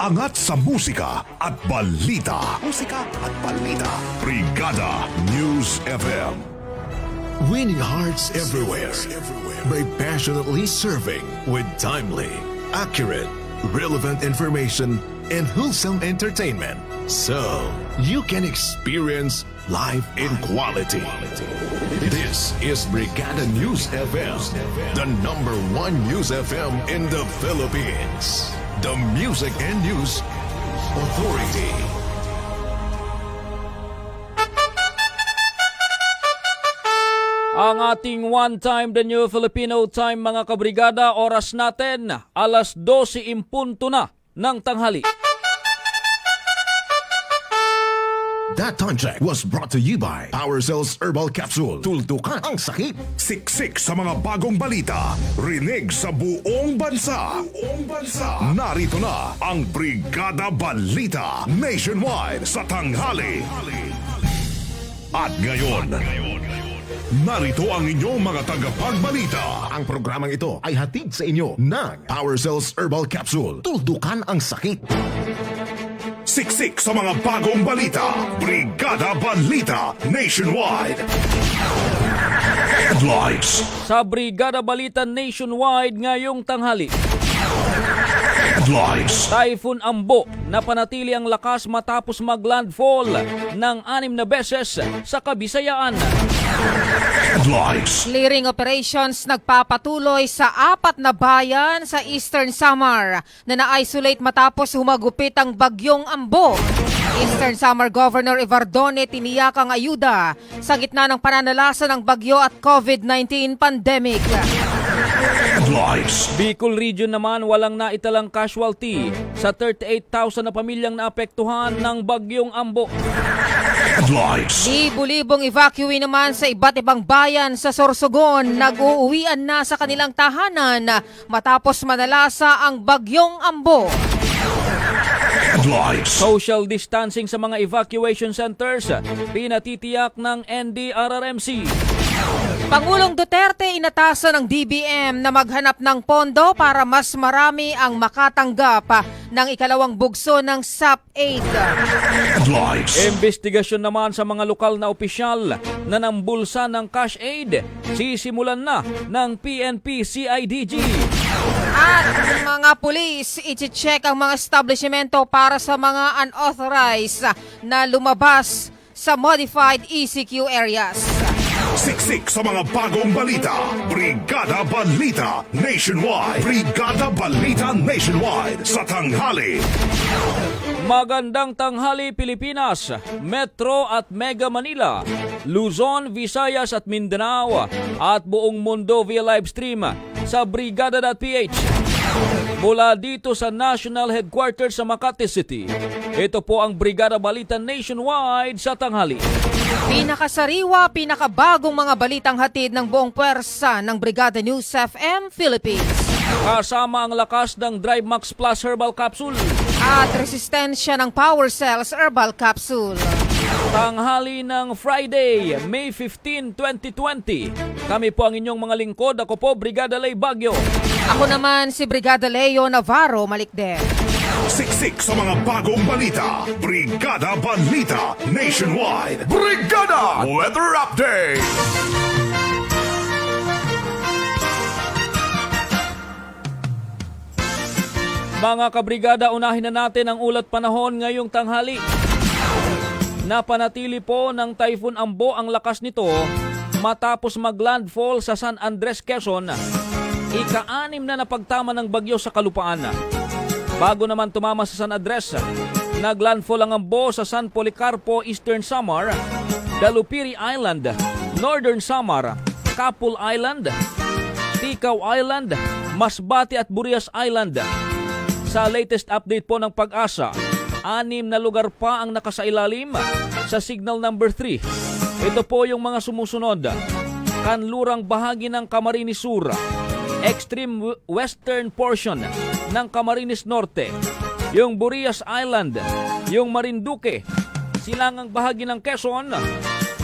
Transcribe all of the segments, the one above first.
Angat sa musika at balita. Musika at balita. Brigada News FM. Winning hearts everywhere by passionately serving with timely, accurate, relevant information and wholesome entertainment. So you can experience life in quality. This is Brigada News FM, the #1 news FM in the Philippines. The Music and News Authority. Ang ating one time the new Filipino time mga kabrigada, oras natin alas 12:00 na ng tanghali. That time check was brought to you by Power Cells Herbal Capsule. Tultukan ang sakit. Siksik sa mga bagong balita. Rinig sa buong bansa. Narito na ang Brigada Balita Nationwide sa tanghali. At ngayon, narito ang inyong mga tagapagbalita. Ang programang ito ay hatid sa inyo ng Power Cells Herbal Capsule. Tultukan ang sakit. Siksik sa mga bagong balita. Brigada Balita Nationwide. Headlines. Sa Brigada Balita Nationwide ngayong tanghali, Headlines. Typhoon Ambo napanatili ang lakas matapos maglandfall ng 6 na beses sa Kabisayaan. Headlines. Clearing operations nagpapatuloy sa 4 na bayan sa Eastern Samar na na-isolate matapos humagupit ang bagyong Ambo. Eastern Samar Governor Evardone tiniyak ang ayuda sa gitna ng pananalasa ng bagyo at COVID-19 pandemic. Headlines. Bicol Region naman walang naitalang casualty sa 38,000 na pamilyang naapektuhan ng bagyong Ambo. Headlines. Libu-libong evacuee naman sa iba't ibang bayan sa Sorsogon nag-uuwian na sa kanilang tahanan matapos manalasa ang bagyong Ambo. Headlines. Social distancing sa mga evacuation centers pinatitiyak ng NDRRMC. Pangulong Duterte inatasan ng DBM na maghanap ng pondo para mas marami ang makatanggap ng ikalawang bugso ng SAP-8. Headlines. Investigasyon naman sa mga lokal na opisyal na nambulsa ng cash aid sisimulan na ng PNP-CIDG. At mga pulis, i-check ang mga establishmento para sa mga unauthorized na lumabas sa modified ECQ areas. Siksik sa mga bagong balita. Brigada Balita Nationwide. Brigada Balita Nationwide sa tanghali. Magandang tanghali Pilipinas, Metro at Mega Manila, Luzon, Visayas at Mindanao at buong mundo via live stream sa brigada.ph. Mula dito sa National Headquarters sa Makati City, ito po ang Brigada Balita Nationwide sa tanghali. Pinakasariwa, pinakabagong mga balitang hatid ng buong puwersa ng Brigada News FM Philippines. Kasama ang lakas ng Drive Max Plus Herbal Capsule. At resistensya ng Power Cells Herbal Capsule. Tanghali ng Friday, May 15, 2020. Kami po ang inyong mga lingkod. Ako po, Brigada Lay Bagyo. Ako naman si Brigada Leo Navarro Malikden. Siksik sa mga bagong balita. Brigada Balita Nationwide. Brigada Weather Update. Mga kabrigada, unahin na natin ang ulat panahon ngayong tanghali. Napanatili po ng Typhoon Ambo ang lakas nito matapos maglandfall sa San Andres, Quezon. Ika-6 na napagtama ng bagyo sa kalupaan. Bago naman tumama sa San Andres, naglandfall ang Ambo sa San Policarpo, Eastern Samar, Dalupiri Island, Northern Samar, Kapul Island, Tikaw Island, Masbate at Burias Island. Sa latest update po ng Pag-asa, 6 na lugar pa ang nakasailalim sa signal number 3. Ito po yung mga sumusunod. Kanlurang bahagi ng Camarines Sur, extreme western portion ng Camarines Norte, yung Burias Island, yung Marinduque, silangang bahagi ng Quezon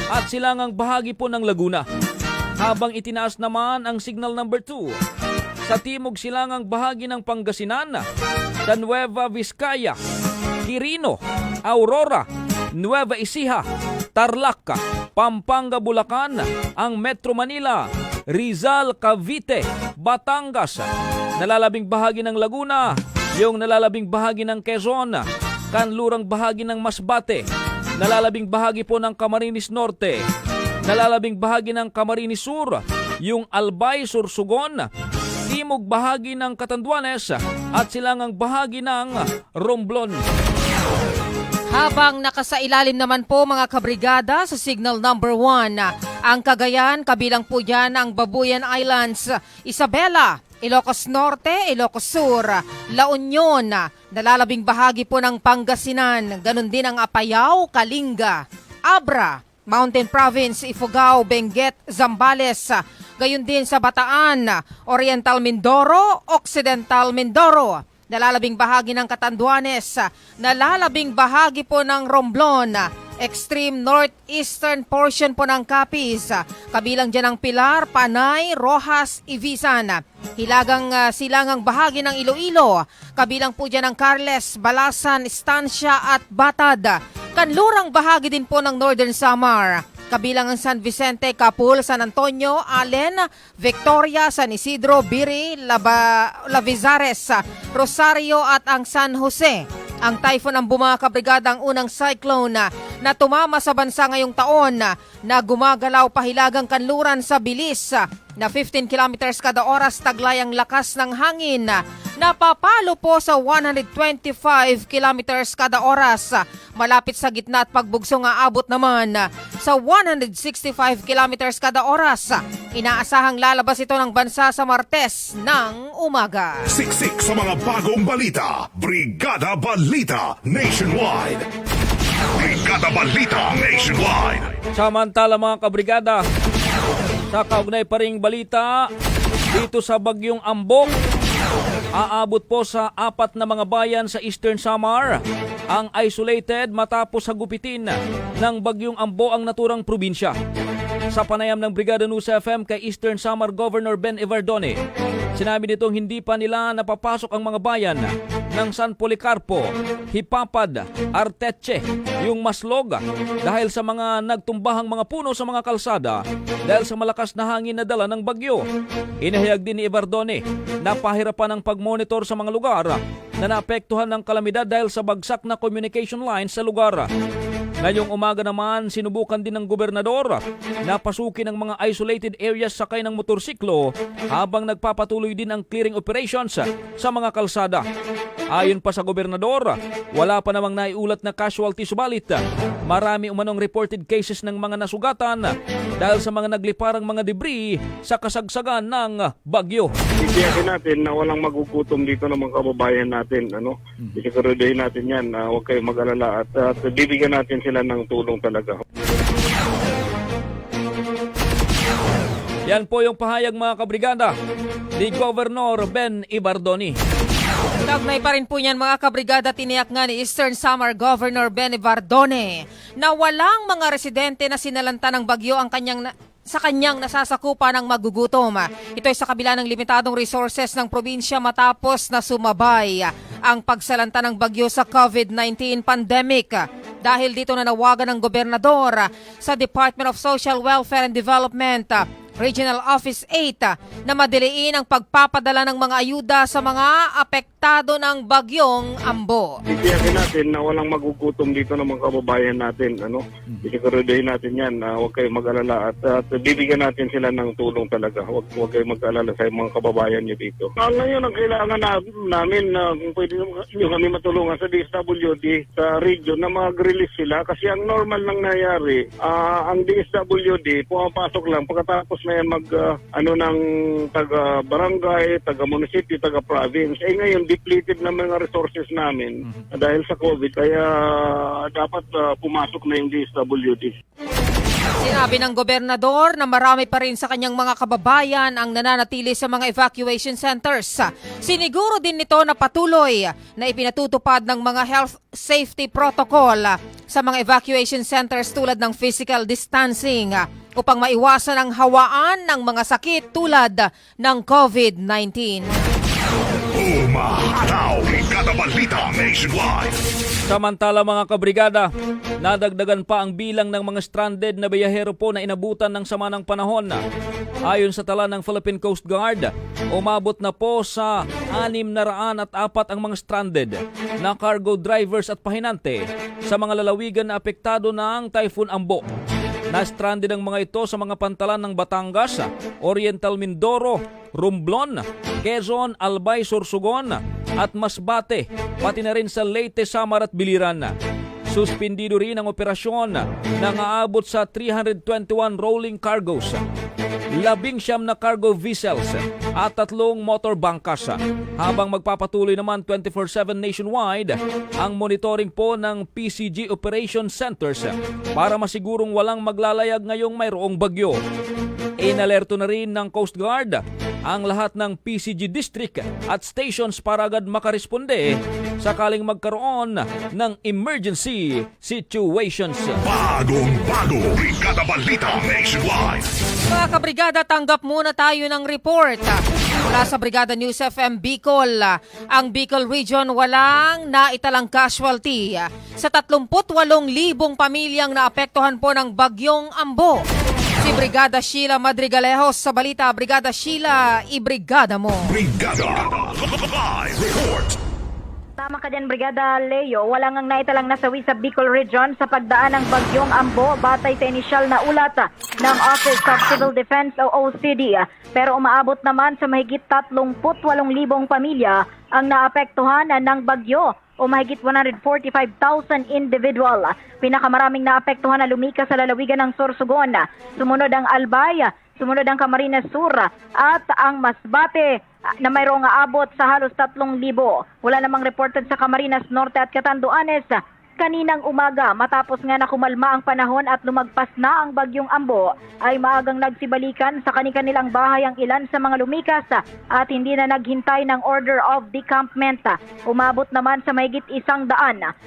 at silangang bahagi po ng Laguna. Habang itinaas naman ang signal number 2 sa timog silangang bahagi ng Pangasinan, sa Nueva Vizcaya, Quirino, Aurora, Nueva Ecija, Tarlac, Pampanga, Bulacan, ang Metro Manila, Rizal, Cavite, Batangas, nalalabing bahagi ng Laguna, yung nalalabing bahagi ng Quezon, kanlurang bahagi ng Masbate, nalalabing bahagi po ng Camarines Norte, nalalabing bahagi ng Camarines Sur, yung Albay, Sursugon, timog bahagi ng Catanduanes at silangang bahagi ng Romblon. Habang nakasailalim naman po mga kabrigada sa signal number 1, ang Cagayan, kabilang po dyan ang Babuyan Islands, Isabela, Ilocos Norte, Ilocos Sur, La Union, nalalabing bahagi po ng Pangasinan, ganun din ang Apayao, Kalinga, Abra, Mountain Province, Ifugao, Benguet, Zambales, gayon din sa Bataan, Oriental Mindoro, Occidental Mindoro, nalalabing bahagi ng Catanduanes, nalalabing bahagi po ng Romblon, extreme northeastern portion po ng Capiz, kabilang dyan ang Pilar, Panay, Rojas, Ibisan, hilagang silangang bahagi ng Iloilo, kabilang po dyan ang Carles, Balasan, Estancia at Batad, kanlurang bahagi din po ng Northern Samar, kabilang ang San Vicente, Capul, San Antonio, Allen, Victoria, San Isidro, Biri, Lavizares, Rosario at ang San Jose. Ang typhoon ang mga kabrigada, ang unang cyclone na tumama sa bansa ngayong taon na gumagalaw pahilagang kanluran sa bilis na 15 kilometers kada oras, taglay ang lakas ng hangin napapalo po sa 125 kilometers kada oras. Malapit sa gitna at pagbugsong aabot naman sa 165 kilometers kada oras. Inaasahang lalabas ito ng bansa sa Martes ng umaga. Siksik sa mga bagong balita. Brigada Balita Nationwide. Brigada Balita Nationwide. Samantala mga kabrigada, sa kaugnay pa ring balita, dito sa Bagyong Ambok, aabot po sa 4 na mga bayan sa Eastern Samar ang isolated matapos hagupitin ng Bagyong Ambo ang naturang probinsya. Sa panayam ng Brigada News FM kay Eastern Samar Governor Ben Evardone, sinabi nitong hindi pa nila napapasok ang mga bayan ng San Policarpo, Hipapad, Arteche, yung Maslog dahil sa mga nagtumbahang mga puno sa mga kalsada dahil sa malakas na hangin na dala ng bagyo. Inahayag din ni Evardone na pahirapan ang pagmonitor sa mga lugar na naapektuhan ng kalamidad dahil sa bagsak na communication lines sa lugar. Ngayong umaga naman, sinubukan din ng gobernador na pasukin ang mga isolated areas sakay ng motorsiklo habang nagpapatuloy din ang clearing operations sa mga kalsada. Ayon pa sa gobernador, wala pa namang naiulat na casualty, subalit marami umanong reported cases ng mga nasugatan dahil sa mga nagliparang mga debris sa kasagsagan ng bagyo. Itiyakin natin na walang magugutom dito ng mga kababayan natin. Isiguraduhin natin yan na huwag kayong mag-alala at bibigyan natin sila ng tulong talaga. Yan po yung pahayag mga kabrigada ni Governor Ben Evardone. Tagnay pa rin po niyan mga kabrigada, tiniyak nga ni Eastern Samar Governor Ben Evardone na walang mga residente na sinalanta ng bagyo ang sa kanyang nasasakupan ng magugutom. Ito ay sa kabila ng limitadong resources ng probinsya matapos na sumabay ang pagsalanta ng bagyo sa COVID-19 pandemic. Dahil dito nanawagan ng gobernador sa Department of Social Welfare and Development, Regional Office 8 na madiliin ang pagpapadala ng mga ayuda sa mga apektado ng Bagyong Ambo. Itiyakin natin na walang magugutom dito ng mga kababayan natin. Isiguraduhin natin yan na huwag kayong mag-alala at bibigyan natin sila ng tulong talaga. Huwag kayong mag-alala sa mga kababayan niyo dito. Ngayon ang kailangan namin na kung pwede nyo kami matulungan sa DSWD sa region na mag-release sila kasi ang normal nang nangyari, ang DSWD pumapasok lang pagkatapos na yan ng taga-barangay, taga-munisipyo, taga-province. Ngayon, depleted na mga resources namin dahil sa COVID, kaya dapat pumasok na yung DSWD. Sinabi ng gobernador na marami pa rin sa kanyang mga kababayan ang nananatili sa mga evacuation centers. Siniguro din nito na patuloy na ipinatutupad ng mga health safety protocol sa mga evacuation centers tulad ng physical distancing, upang maiwasan ang hawaan ng mga sakit tulad ng COVID-19. Umahataw! Brigada Balita Nationwide! Samantala mga kabrigada, nadagdagan pa ang bilang ng mga stranded na biyahero po na inabutan ng sama ng panahon. Ayon sa tala ng Philippine Coast Guard, umabot na po sa 604 ang mga stranded na cargo drivers at pahinante sa mga lalawigan na apektado ng Typhoon Ambo. Na-stranded ang mga ito sa mga pantalan ng Batangas, Oriental Mindoro, Romblon, Quezon, Albay, Sorsogon at Masbate, pati na rin sa Leyte, Samar at Biliran. Suspindido rin ang operasyon na aabot sa 321 rolling cargos, 19 na cargo vessels at 3 motor bangkas. Habang magpapatuloy naman 24/7 nationwide ang monitoring po ng PCG Operation Centers para masigurong walang maglalayag ngayong mayroong bagyo. Inalerto na rin ng Coast Guard ang lahat ng PCG district at stations para agad makaresponde sakaling magkaroon ng emergency situations. Bagong-bago! Brigada Balita Nationwide! Mga kabrigada, tanggap muna tayo ng report. Mula sa Brigada News FM Bicol, ang Bicol Region walang naitalang casualty sa 38,000 pamilyang naapektuhan po ng bagyong Ambo. Si Brigada Sheila Madrigalejos sa balita. Brigada Sheila, ibrigada mo. Brigada Live Report! Tama ka din, Brigada Leo. Wala ngang naitalang nasawi sa Bicol Region sa pagdaan ng bagyong Ambo batay sa inisyal na ulat ng Office of Civil Defense o OCD. Pero umaabot naman sa mahigit 38,000 pamilya ang naapektuhan ng bagyo o mahigit 145,000 individual. Pinakamaraming naapektuhan na lumikas sa lalawigan ng Sorsogon. Sumunod ang Albay, sumunod ang Camarines Sur at ang Masbate na mayroong aabot sa halos 3,000. Wala namang reported sa Camarines Norte at Catanduanes kaninang umaga. Matapos nga na kumalma ang panahon at lumagpas na ang bagyong Ambo, ay maagang nagsibalikan sa kanilang bahay ang ilan sa mga lumikas at hindi na naghintay ng order of decampment. Umabot naman sa mahigit 100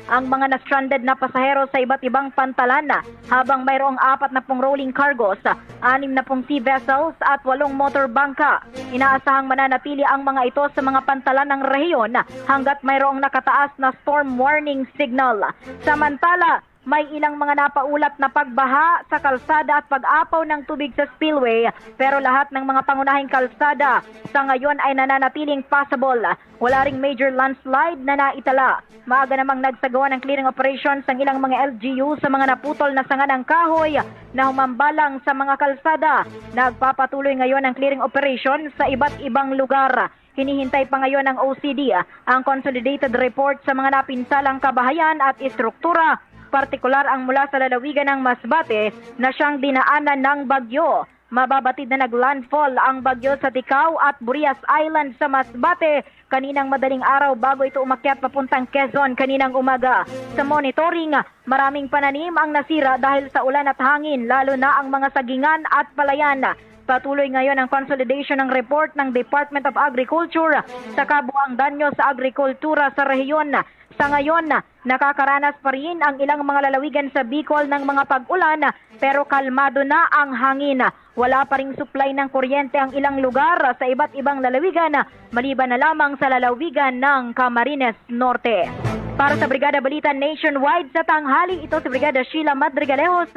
ang mga na-stranded na pasahero sa iba't ibang pantalan, habang mayroong 40 rolling cargos, 60 sea vessels at 8 motor bangka. Inaasahang mananatili ang mga ito sa mga pantalan ng rehiyon hanggat mayroong nakataas na storm warning signal. Samantala, may ilang mga napaulat na pagbaha sa kalsada at pag-apaw ng tubig sa spillway, pero lahat ng mga pangunahing kalsada sa ngayon ay nananatiling passable. Wala ring major landslide na naitala. Maaga namang nagsagawa ng clearing operations ang ilang mga LGU sa mga naputol na sanga ng kahoy na humambalang sa mga kalsada. Nagpapatuloy ngayon ang clearing operation sa iba't ibang lugar. Hinihintay pa ngayon ng OCD ang consolidated report sa mga napinsalang kabahayan at istruktura, partikular ang mula sa lalawigan ng Masbate na siyang dinaanan ng bagyo. Mababatid na naglandfall ang bagyo sa Ticao at Burias Island sa Masbate kaninang madaling araw bago ito umakyat papuntang Quezon kaninang umaga. Sa monitoring, maraming pananim ang nasira dahil sa ulan at hangin, lalo na ang mga sagingan at palayan. Patuloy ngayon ang consolidation ng report ng Department of Agriculture sa kabuang danyo sa agrikultura sa rehiyon. Sa ngayon, nakakaranas pa rin ang ilang mga lalawigan sa Bicol ng mga pag-ulan, pero kalmado na ang hangin. Wala pa ring supply ng kuryente ang ilang lugar sa iba't ibang lalawigan, maliban na lamang sa lalawigan ng Camarines Norte. Para sa Brigada Balita Nationwide sa tanghali, ito si Brigada Sheila Madrigalejos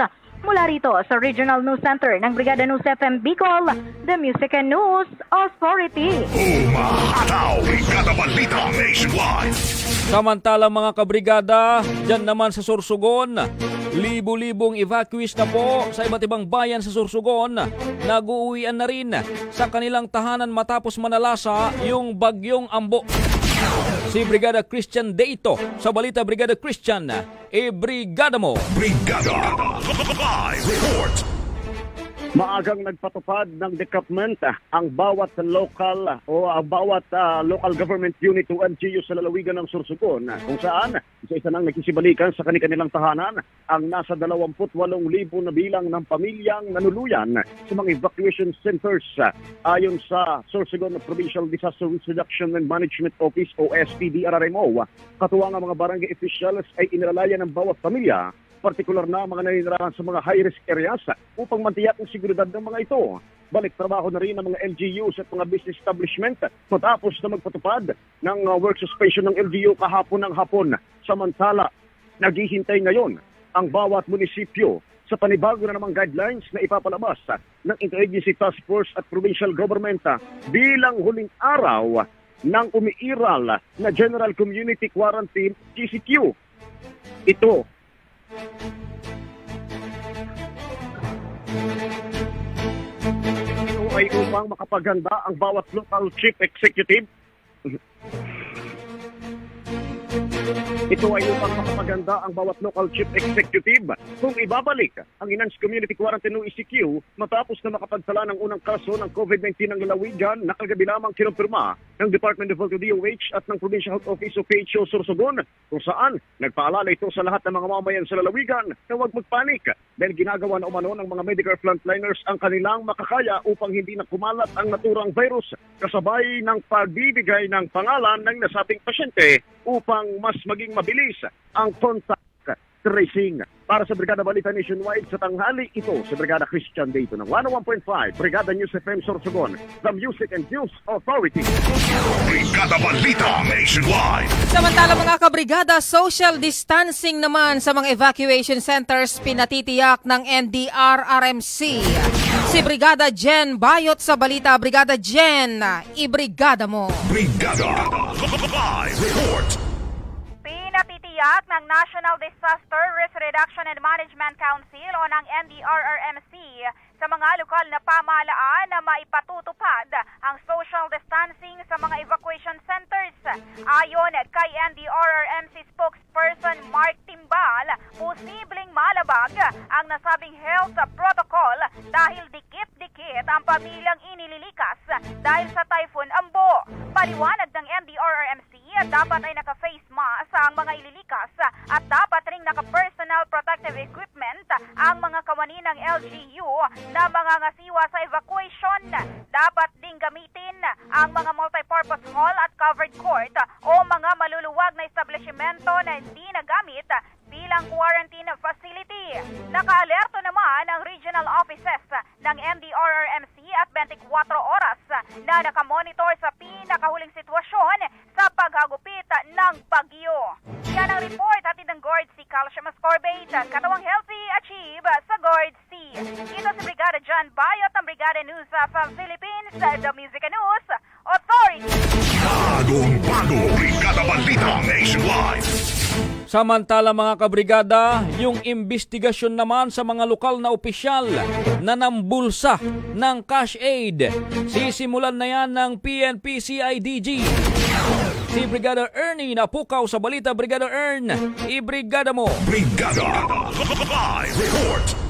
mula rito sa Regional News Center ng Brigada News FM Bicol, the Music and News Authority. Umahataw! Brigada Balita Nationwide! Samantala mga kabrigada, dyan naman sa Sorsogon, libu-libong evacuees na po sa iba't ibang bayan sa Sorsogon. Nag-uuwian na rin sa kanilang tahanan matapos manalasa yung bagyong Ambo. Si Brigada Christian Deito sa balita. Brigada Christian, ibrigada mo. Brigada Live Report! Maagang nagpatupad ng decampment ang bawat local local government unit o LGU sa lalawigan ng Sorsogon, kung saan isa-isa nang nagsisibalikan sa kanilang tahanan ang nasa 28,000 na bilang ng pamilyang nanuluyan sa mga evacuation centers. Ayon sa Sorsogon Provincial Disaster Risk Reduction and Management Office o SPDRRMO, katuwang ang mga barangay officials ay inilalayan ng bawat pamilya partikular na mga naninirahan sa mga high-risk areas upang mantiyak ang seguridad ng mga ito. Balik trabaho na rin ng mga LGUs at mga business establishment matapos na magpatupad ng work suspension ng LGU kahapon ng hapon. Samantala, naghihintay ngayon ang bawat munisipyo sa panibago na namang guidelines na ipapalabas ng Interagency Task Force at Provincial Government bilang huling araw ng umiiral na General Community Quarantine GCQ. Ito ay upang makapaganda ang bawat local chief executive. Ito ay upang makapaganda ang bawat local chief executive kung ibabalik ang Enhanced Community Quarantine o ECQ matapos na makapagtala ng unang kaso ng COVID-19 ng lalawigan na kagabi lamang kinumpirma ng Department of Health o DOH at ng Provincial Health Office o PHO Sorsogon, kung saan nagpaalala ito sa lahat ng mga mamayan sa lalawigan na huwag magpanik dahil ginagawa na umano ng mga medical frontliners ang kanilang makakaya upang hindi na kumalat ang naturang virus kasabay ng pagbibigay ng pangalan ng nasabing pasyente upang mas maging mabilis ang contact tracing. Para sa Brigada Balita Nationwide sa tanghali ito, sa Brigada Christian Dayton ng 101.5, Brigada News FM Sorsogon, the Music and News Authority. Brigada Balita Nationwide. Samantala mga kabrigada, social distancing naman sa mga evacuation centers pinatitiyak ng NDRRMC. Si Brigada Jen Bayot sa balita. Brigada Jen, ibrigada mo. Brigada Live Report. Pinatitiyak ng National Disaster Risk Reduction and Management Council o ng NDRRMC sa mga lokal na pamahalaan na maipatutupad ang social distancing sa mga evacuation centers. Ayon kay NDRRMC spokesperson Mark Timbal, posibleng malabag ang nasabing health protocol dahil dikit-dikit ang pamilyang inililikas dahil sa Typhoon Ambo. Paliwanag ng NDRRMC, dapat ay naka-face mask ang mga ililikas at dapat ring naka-personal protective equipment ang mga kawani ng LGU na mga ngasiwa sa evacuation. Dapat ding gamitin ang mga multipurpose hall at covered court o mga maluluwag na establishmento na hindi nagamit bilang quarantine facility. Naka-alerto naman ang regional offices ng NDRRMC at 24 oras na nakamonitor sa pinakahuling sitwasyon sa paghagupit ng bagyo. Yan ang report hatid ng Guard C. Calcium Ascorbate, katawang healthy achieve sa Guard C. Ito si Brigada John Bayot ng Brigada News of Philippines, the Music and News Authority. Bagong-bago Brigada Balita Nationwide. Samantala mga kabrigada, yung investigasyon naman sa mga lokal na opisyal na nambulsa ng cash aid. Sisimulan na yan ng PNP-CIDG. Si Brigada Ernie napukaw sa balita. Brigada Ern, ibrigada mo. Brigada Live Report.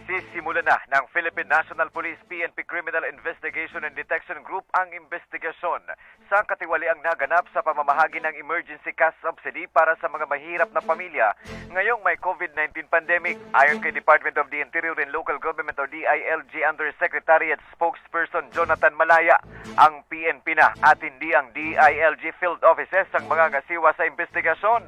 Sisimulan na ng Philippine National Police PNP Criminal Investigation and Detection Group ang investigasyon sa katiwaliang naganap sa pamamahagi ng emergency cash subsidy para sa mga mahirap na pamilya ngayong may COVID-19 pandemic. Ayon kay Department of the Interior and Local Government o DILG Undersecretary at Spokesperson Jonathan Malaya, ang PNP na at hindi ang DILG field offices ang mga ngasiwa sa investigasyon.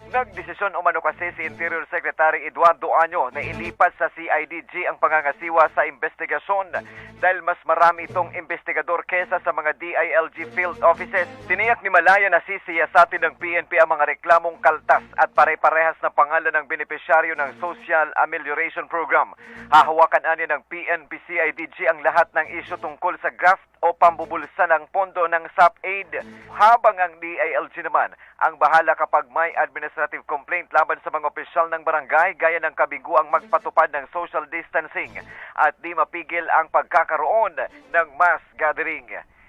Nagdesisyon umano kasi si Interior Secretary Eduardo Año na ilipat sa CIDG ang pangangasiwa sa investigasyon dahil mas marami itong investigador kesa sa mga DILG field offices. Tiniyak ni Malaya na sisiyasatin ng PNP ang mga reklamong kaltas at pare-parehas na pangalan ng benepisyaryo ng Social Amelioration Program. Hahawakan ani ng PNP-CIDG ang lahat ng isyu tungkol sa graft o pambubulsa ng pondo ng SAP-aid, habang ang DILG naman ang bahala kapag may administrative complaint laban sa mga opisyal ng barangay gaya ng kabiguang magpatupad ng social distancing at di mapigil ang pagkakaroon ng mass gathering.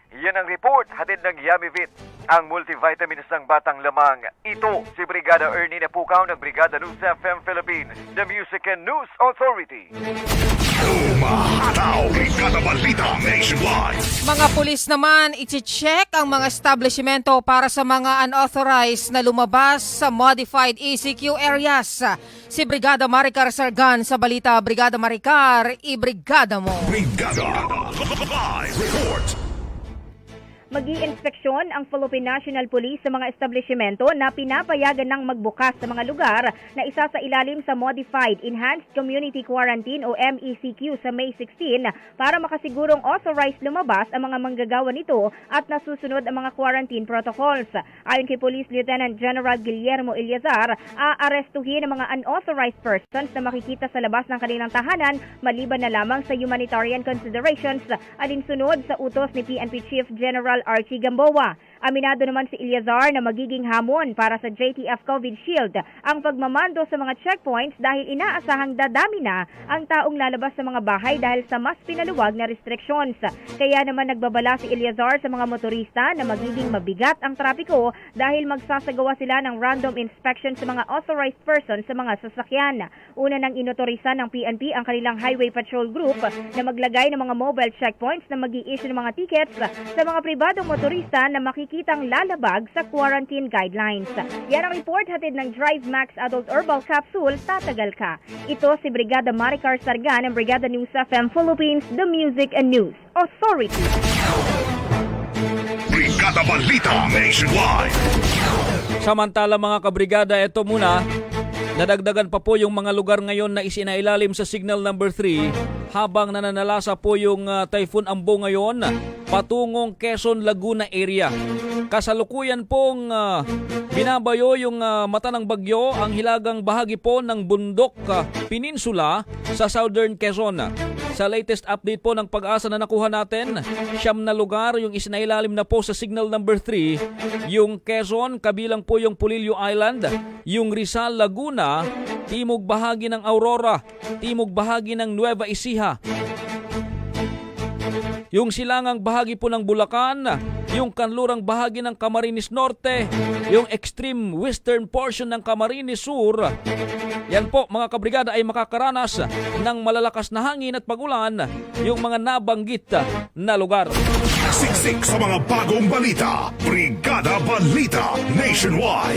Yan ang report hatid ng Yamivit, ang multivitamins ng batang lamang. Ito si Brigada Ernie Napukaw ng Brigada News FM Philippines, the Music and News Authority. Umahataw Brigada Balita Nationwide. Mga pulis naman, iti-check ang mga establishmento para sa mga unauthorized na lumabas sa modified ECQ areas. Si Brigada Maricar Sargan sa balita. Brigada Maricar, ibrigada mo. Brigada Live Report. Mag-i-inspeksyon ang Philippine National Police sa mga establishmento na pinapayagan ng magbukas sa mga lugar na isa sa ilalim sa Modified Enhanced Community Quarantine o MECQ sa May 16 para makasigurong authorized lumabas ang mga manggagawa nito at nasusunod ang mga quarantine protocols. Ayon kay Police Lieutenant General Guillermo Eliazar, aarestuhin ang mga unauthorized persons na makikita sa labas ng kanilang tahanan maliban na lamang sa humanitarian considerations alinsunod sa utos ni PNP Chief General Archie Gamboa. Aminado naman si Eliazar na magiging hamon para sa JTF COVID Shield ang pagmamando sa mga checkpoints dahil inaasahang dadami na ang taong lalabas sa mga bahay dahil sa mas pinaluwag na restrictions. Kaya naman nagbabala si Eliazar sa mga motorista na magiging mabigat ang trapiko dahil magsasagawa sila ng random inspection sa mga authorized persons sa mga sasakyan. Una nang inotorisa ng PNP ang kanilang Highway Patrol Group na maglagay ng mga mobile checkpoints na mag-i-issue ng mga tickets sa mga pribadong motorista na makikitang lalabag sa quarantine guidelines. Yan ang report hatid ng Drive Max Adult Herbal Capsule, Tatagal Ka. Ito si Brigada Maricar Sargan ng Brigada News FM Philippines, The Music and News Authority. Brigada Balita Nationwide. Samantala mga kabrigada, ito muna, nadagdagan pa po yung mga lugar ngayon na isinailalim sa Signal Number 3 habang nananalasa po yung Typhoon Ambo ngayon patungong Quezon, Laguna area. Kasalukuyan pong binabayo yung mata ng bagyo ang hilagang bahagi po ng bundok peninsula sa Southern Quezon. Sa latest update po ng Pag-asa na nakuha natin, 9 na lugar yung isinailalim na po sa Signal Number 3, yung Quezon, kabilang po yung Pulilio Island, yung Rizal, Laguna, timog bahagi ng Aurora, timog bahagi ng Nueva Ecija, yung silangang bahagi po ng Bulacan, yung kanlurang bahagi ng Camarines Norte, yung extreme western portion ng Camarines Sur. Yan po mga kabrigada ay makakaranas ng malalakas na hangin at pagulan yung mga nabanggit na lugar. Siksik sa mga bagong balita. Brigada Balita Nationwide.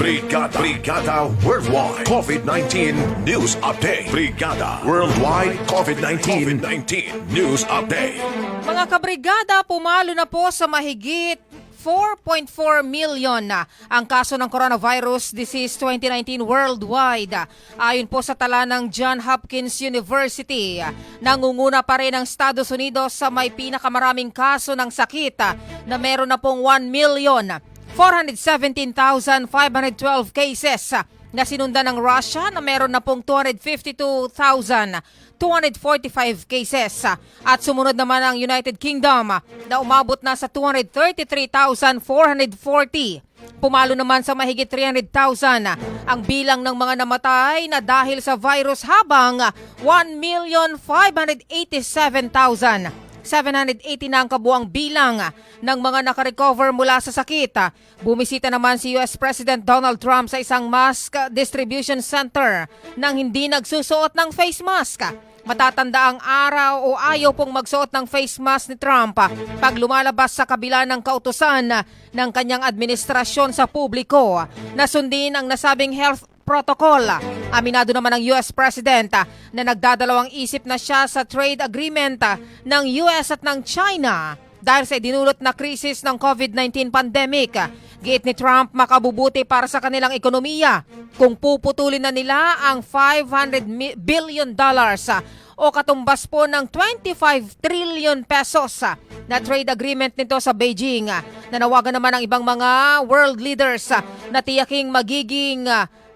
Brigada Worldwide COVID-19 News Update. Brigada Worldwide COVID-19 News Update. Mga kabrigada, pumalo na po sa mahigit 4.4 million na ang kaso ng coronavirus disease 2019 worldwide. Ayon po sa tala ng Johns Hopkins University, nangunguna pa rin ang Estados Unidos sa may pinakamaraming kaso ng sakit na meron na pong 1,417,512 cases na sinundan ng Russia na meron na pong 252,245 cases at sumunod naman ang United Kingdom na umabot na sa 233,440. Pumalo naman sa mahigit 300,000 ang bilang ng mga namatay na dahil sa virus habang 1,587,780 na ang kabuang bilang ng mga nakarecover mula sa sakit. Bumisita naman si US President Donald Trump sa isang mask distribution center nang hindi nagsusuot ng face mask. Matatanda ang araw o ayaw pong magsuot ng face mask ni Trump pag lumalabas sa kabila ng kautusan ng kanyang administrasyon sa publiko na sundin ang nasabing health protocol. Aminado naman ang US President na nagdadalawang isip na siya sa trade agreement ng US at ng China dahil sa idinulot na krisis ng COVID-19 pandemic. Giit ni Trump, makabubuti para sa kanilang ekonomiya kung puputulin na nila ang $500 billion o katumbas po ng 25 trillion pesos na trade agreement nito sa Beijing. Nanawagan naman ang ibang mga world leaders na tiyaking magiging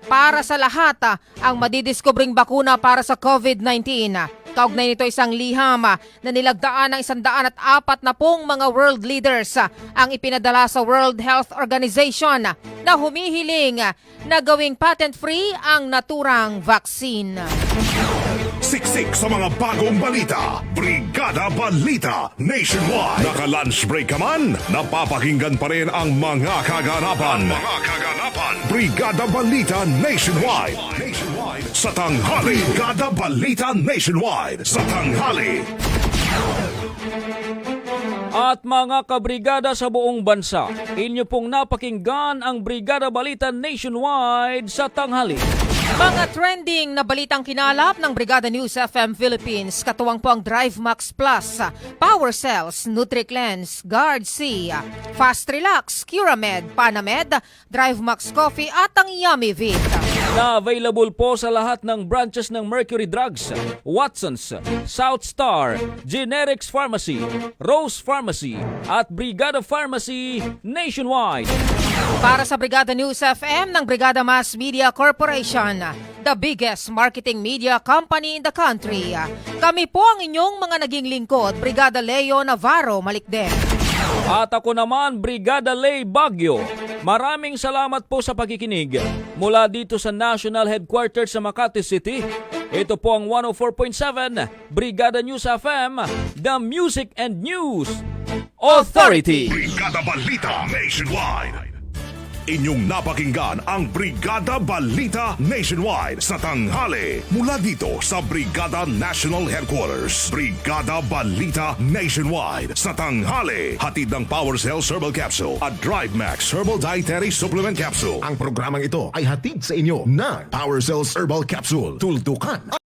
para sa lahat ang madidiskubring bakuna para sa COVID-19. Kaugnay nito isang liham na nilagdaan ng 140 mga world leaders ang ipinadala sa World Health Organization na humihiling na gawing patent-free ang naturang vaccine. Siksik sa mga bagong balita. Brigada Balita Nationwide. Naka-lunch break ka man, napapakinggan pa rin ang mga kaganapan. Brigada Balita Nationwide. Sa tanghali. Brigada Balita Nationwide. Sa tanghali. At mga kabrigada sa buong bansa, inyo pong napakinggan ang Brigada Balita Nationwide sa tanghali. Mga trending na balitang kinalap ng Brigada News FM Philippines, katuwang po ang Drive Max Plus, Power Cells, NutriCleanse, Guard C, Fast Relax, Curamed, Panamed, Drive Max Coffee at ang Yummy Vit. Na available po sa lahat ng branches ng Mercury Drugs, Watson's, South Star, Generics Pharmacy, Rose Pharmacy at Brigada Pharmacy nationwide. Para sa Brigada News FM ng Brigada Mass Media Corporation, the biggest marketing media company in the country. Kami po ang inyong mga naging lingkod, Brigada Leo Navarro Malikden. At ako naman, Brigada Lay Baguio. Maraming salamat po sa pakikinig mula dito sa National Headquarters sa Makati City. Ito po ang 104.7 Brigada News FM, the Music and News Authority. Brigada Balita Nationwide. Inyong napakinggan ang Brigada Balita Nationwide sa tanghali mula dito sa Brigada National Headquarters. Brigada Balita Nationwide sa tanghali. Hatid ng Power Cells Herbal Capsule at Drive Max Herbal Dietary Supplement Capsule. Ang programang ito ay hatid sa inyo ng Power Cells Herbal Capsule. Tultukan